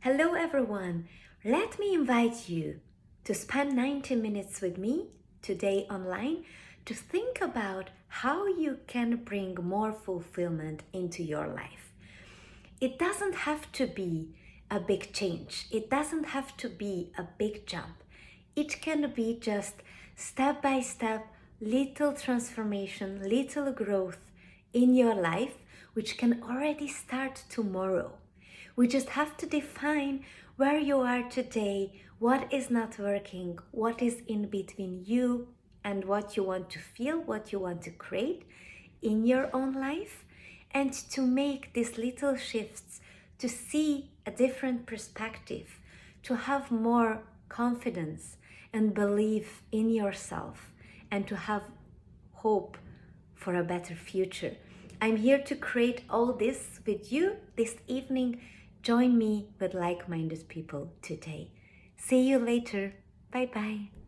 Hello everyone! Let me invite you to spend 90 minutes with me today online to think about how you can bring more fulfillment into your life. It doesn't have to be a big change. It doesn't have to be a big jump. It can be just step by step, little transformation, little growth in your life, which can already start tomorrow. We just have to define where you are today, what is not working, what is in between you and what you want to feel, what you want to create in your own life, and to make these little shifts, to see a different perspective, to have more confidence and belief in yourself, and to have hope for a better future. I'm here to create all this with you this evening. Join me with like-minded people today. See you later. Bye-bye.